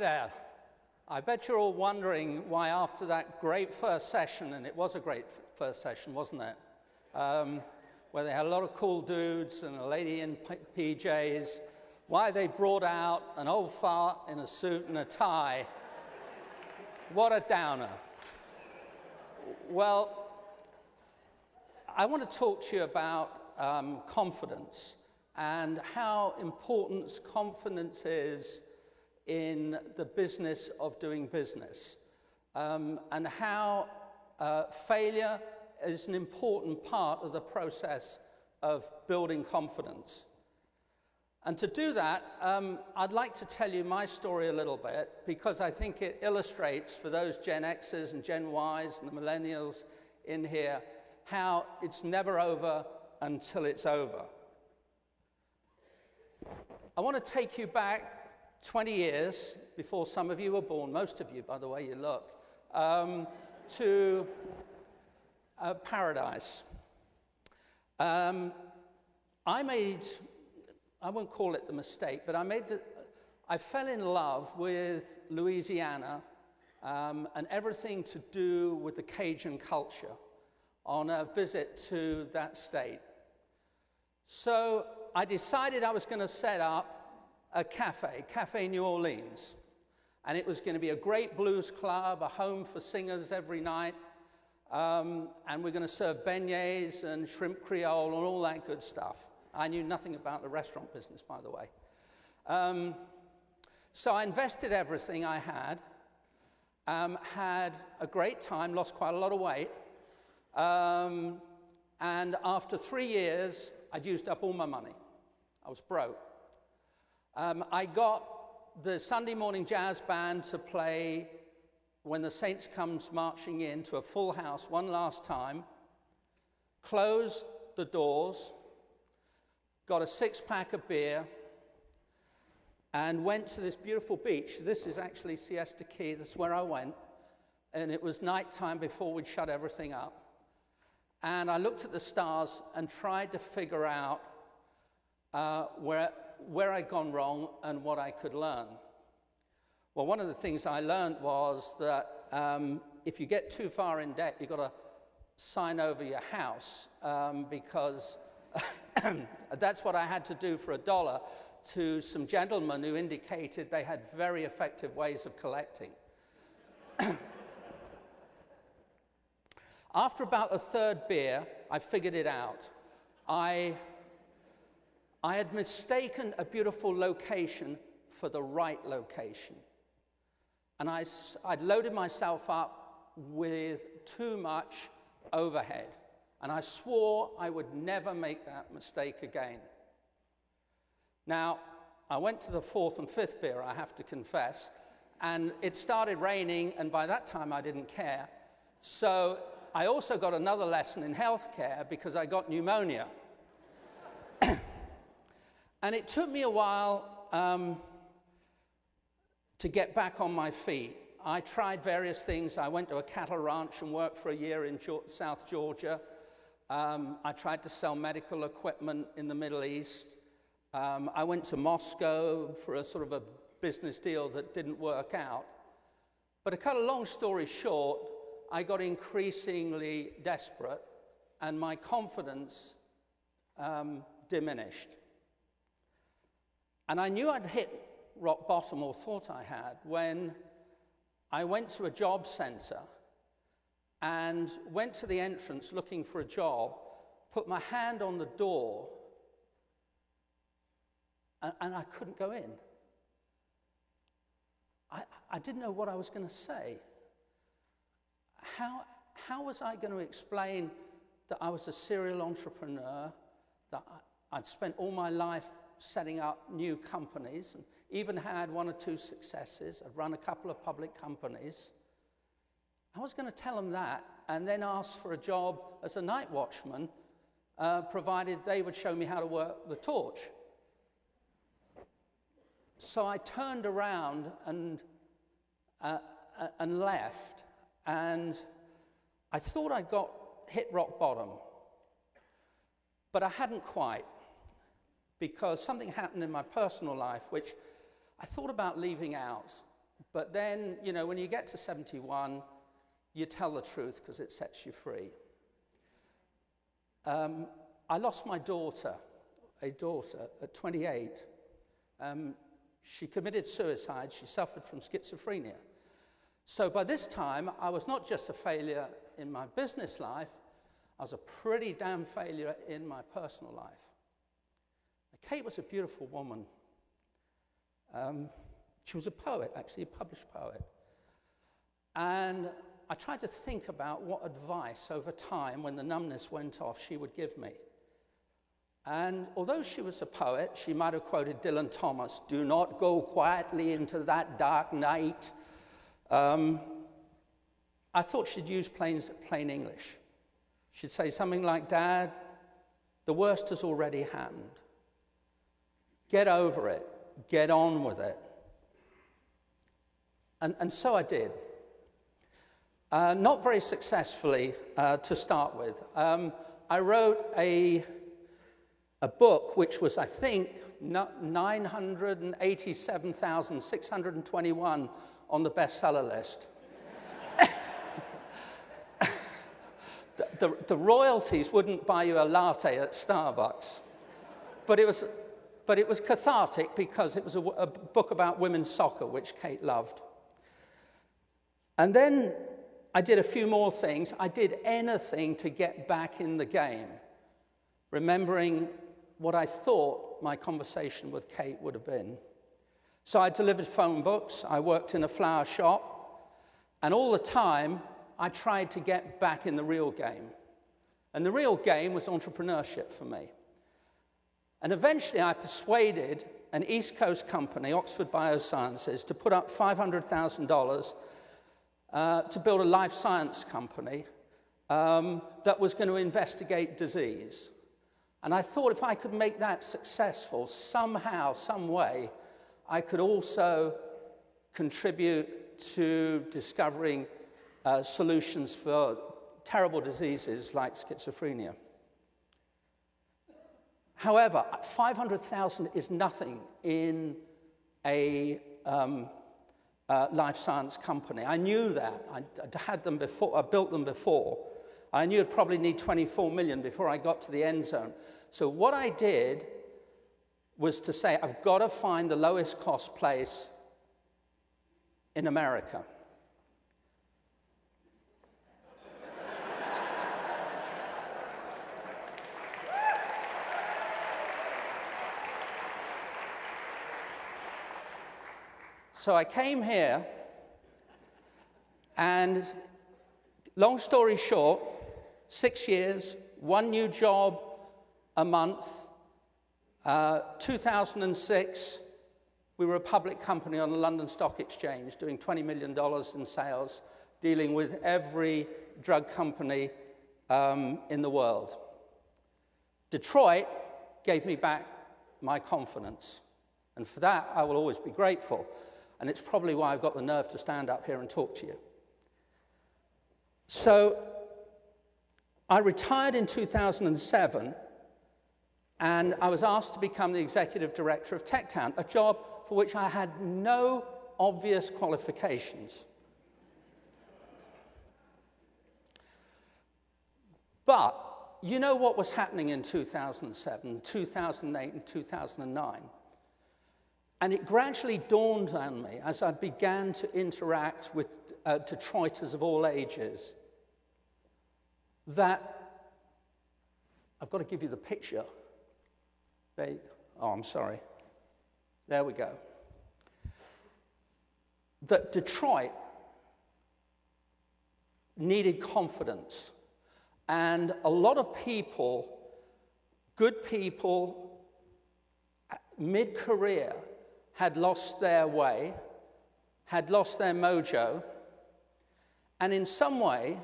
there. I bet you're all wondering why after that great first session, and it was a great first session, wasn't it? Where they had a lot of cool dudes and a lady in PJs, why they brought out an old fart in a suit and a tie. What a downer. Well, I want to talk to you about confidence and how important confidence is in the business of doing business, and how failure is an important part of the process of building confidence. And to do that, I'd like to tell you my story a little bit, because I think it illustrates for those Gen Xers and Gen Ys and the millennials in here how it's never over until it's over. I want to take you back 20 years before some of you were born, most of you, by the way you look, to paradise. I won't call it the mistake, but I fell in love with Louisiana and everything to do with the Cajun culture on a visit to that state. So I decided I was going to set up a Cafe New Orleans. And it was going to be a great blues club, a home for singers every night. And we're going to serve beignets and shrimp creole and all that good stuff. I knew nothing about the restaurant business, by the way. So I invested everything I had a great time, lost quite a lot of weight. And after 3 years, I'd used up all my money. I was broke. I got the Sunday morning jazz band to play When the Saints Comes Marching In to a full house one last time, closed the doors, got a six-pack of beer, and went to this beautiful beach. This is actually Siesta Key, that's where I went, and it was nighttime before we'd shut everything up. And I looked at the stars and tried to figure out where I'd gone wrong and what I could learn. Well, one of the things I learned was that if you get too far in debt, you've got to sign over your house, because that's what I had to do for $1 to some gentlemen who indicated they had very effective ways of collecting. After about the third beer, I figured it out. I had mistaken a beautiful location for the right location. And I'd loaded myself up with too much overhead. And I swore I would never make that mistake again. Now, I went to the fourth and fifth beer, I have to confess, and it started raining, and by that time I didn't care. So I also got another lesson in healthcare because I got pneumonia. And it took me a while to get back on my feet. I tried various things. I went to a cattle ranch and worked for a year in South Georgia. I tried to sell medical equipment in the Middle East. I went to Moscow for a sort of a business deal that didn't work out. But to cut a long story short, I got increasingly desperate, and my confidence diminished. And I knew I'd hit rock bottom, or thought I had, when I went to a job center and went to the entrance looking for a job, put my hand on the door, and I couldn't go in. I didn't know what I was going to say. How was I going to explain that I was a serial entrepreneur, that I'd spent all my life setting up new companies, and even had 1 or 2 successes. I'd run a couple of public companies. I was going to tell them that and then ask for a job as a night watchman, provided they would show me how to work the torch. So I turned around and left, and I thought I'd hit rock bottom, but I hadn't quite, because something happened in my personal life which I thought about leaving out. But then, you know, when you get to 71, you tell the truth because it sets you free. I lost my daughter, at 28. She committed suicide. She suffered from schizophrenia. So by this time, I was not just a failure in my business life, I was a pretty damn failure in my personal life. Kate was a beautiful woman. She was a poet, actually, a published poet. And I tried to think about what advice over time, when the numbness went off, she would give me. And although she was a poet, she might have quoted Dylan Thomas, "Do not go quietly into that dark night." I thought she'd use plain English. She'd say something like, "Dad, the worst has already happened. Get over it. Get on with it." And so I did. Not very successfully to start with. I wrote a book which was, I think, 987,621 on the bestseller list. the royalties wouldn't buy you a latte at Starbucks. But it was cathartic because it was a book about women's soccer, which Kate loved. And then I did a few more things. I did anything to get back in the game, remembering what I thought my conversation with Kate would have been. So I delivered phone books, I worked in a flower shop, and all the time I tried to get back in the real game. And the real game was entrepreneurship for me. And eventually I persuaded an East Coast company, Oxford Biosciences, to put up $500,000 to build a life science company that was going to investigate disease. And I thought if I could make that successful somehow, some way, I could also contribute to discovering solutions for terrible diseases like schizophrenia. However, 500,000 is nothing in a life science company. I knew that. I'd had them before. I built them before. I knew I'd probably need 24 million before I got to the end zone. So what I did was to say, I've got to find the lowest cost place in America. So I came here, and long story short, 6 years, one new job a month. 2006, we were a public company on the London Stock Exchange, doing $20 million in sales, dealing with every drug company in the world. Detroit gave me back my confidence, and for that, I will always be grateful. And it's probably why I've got the nerve to stand up here and talk to you. So I retired in 2007, and I was asked to become the executive director of TechTown, a job for which I had no obvious qualifications. But you know what was happening in 2007, 2008, and 2009? And it gradually dawned on me as I began to interact with Detroiters of all ages that, I've got to give you the picture. I'm sorry. There we go. That Detroit needed confidence. And a lot of people, good people, mid-career, had lost their way, had lost their mojo, and in some way,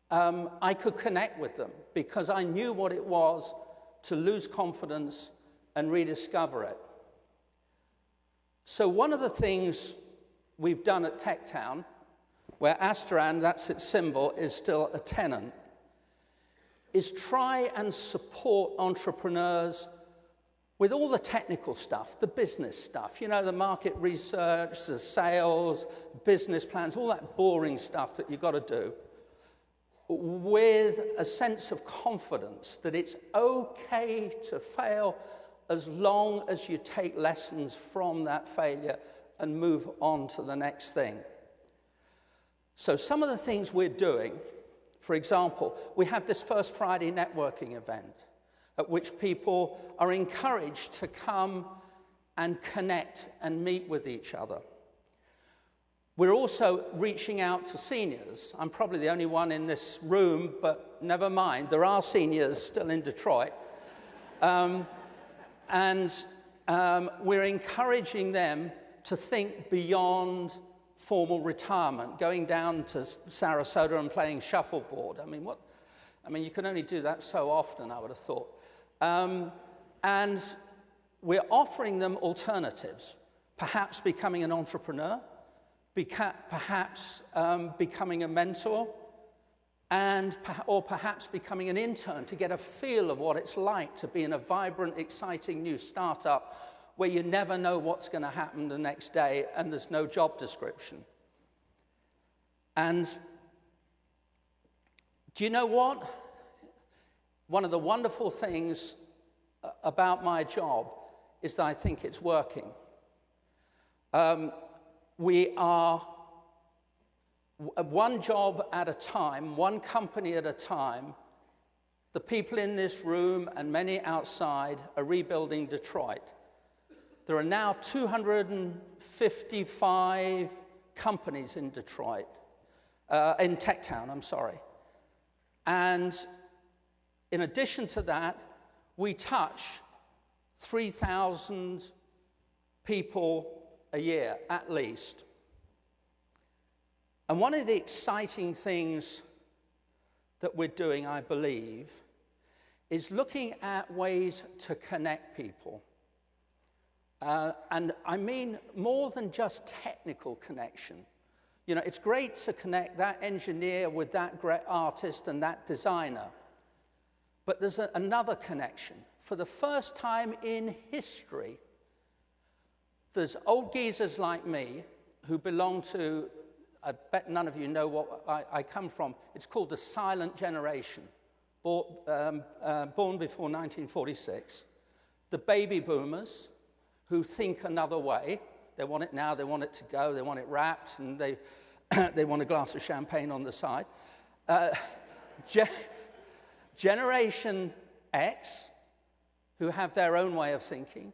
I could connect with them because I knew what it was to lose confidence and rediscover it. So one of the things we've done at TechTown, where Asterand, that's its symbol, is still a tenant, is try and support entrepreneurs with all the technical stuff, the business stuff, you know, the market research, the sales, business plans, all that boring stuff that you've got to do, with a sense of confidence that it's okay to fail as long as you take lessons from that failure and move on to the next thing. So some of the things we're doing, for example, we have this First Friday networking event at which people are encouraged to come and connect and meet with each other. We're also reaching out to seniors. I'm probably the only one in this room, but never mind. There are seniors still in Detroit. We're encouraging them to think beyond formal retirement, going down to Sarasota and playing shuffleboard. I mean, you can only do that so often, I would have thought. And we're offering them alternatives, perhaps becoming an entrepreneur, perhaps becoming a mentor, or perhaps becoming an intern to get a feel of what it's like to be in a vibrant, exciting new startup where you never know what's going to happen the next day and there's no job description. And do you know what? One of the wonderful things about my job is that I think it's working. We are one job at a time, one company at a time. The people in this room and many outside are rebuilding Detroit. There are now 255 companies in Detroit, in TechTown, I'm sorry. And in addition to that, we touch 3,000 people a year, at least. And one of the exciting things that we're doing, I believe, is looking at ways to connect people. And I mean more than just technical connection. You know, it's great to connect that engineer with that great artist and that designer. But there's another connection. For the first time in history, there's old geezers like me who belong to, I bet none of you know what I come from. It's called the silent generation, born before 1946. The baby boomers who think another way. They want it now, they want it to go, they want it wrapped, and they want a glass of champagne on the side. Generation X, who have their own way of thinking,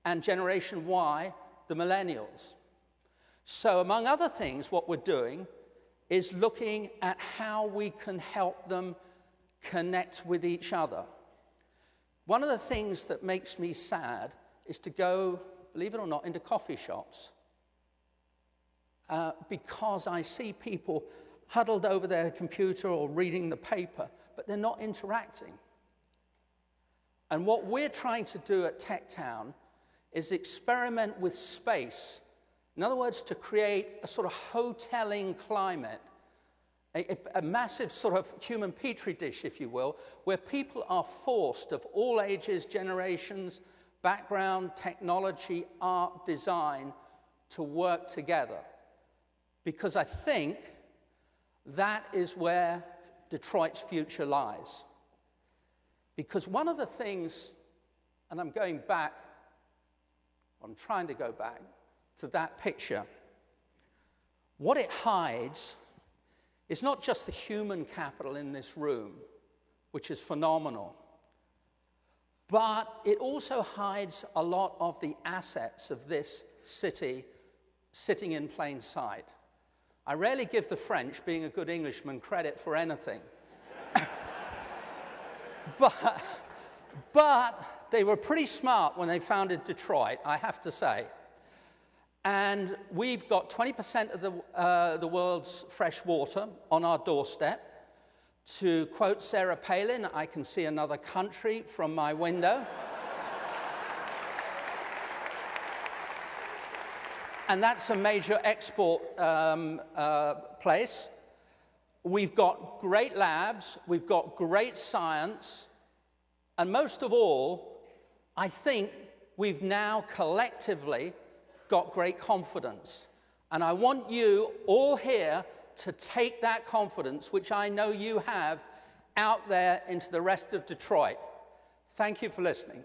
and Generation Y, the millennials. So among other things, what we're doing is looking at how we can help them connect with each other. One of the things that makes me sad is to go, believe it or not, into coffee shops because I see people huddled over their computer or reading the paper, but they're not interacting. And what we're trying to do at TechTown is experiment with space. In other words, to create a sort of hoteling climate, a massive sort of human petri dish, if you will, where people are forced of all ages, generations, background, technology, art, design, to work together. Because I think that is where Detroit's future lies. Because one of the things, and I'm going back, I'm trying to go back to that picture, what it hides is not just the human capital in this room, which is phenomenal, but it also hides a lot of the assets of this city sitting in plain sight. I rarely give the French, being a good Englishman, credit for anything. But they were pretty smart when they founded Detroit, I have to say. And we've got 20% of the world's fresh water on our doorstep. To quote Sarah Palin, I can see another country from my window. And that's a major export place. We've got great labs, we've got great science, and most of all, I think we've now collectively got great confidence. And I want you all here to take that confidence, which I know you have, out there into the rest of Detroit. Thank you for listening.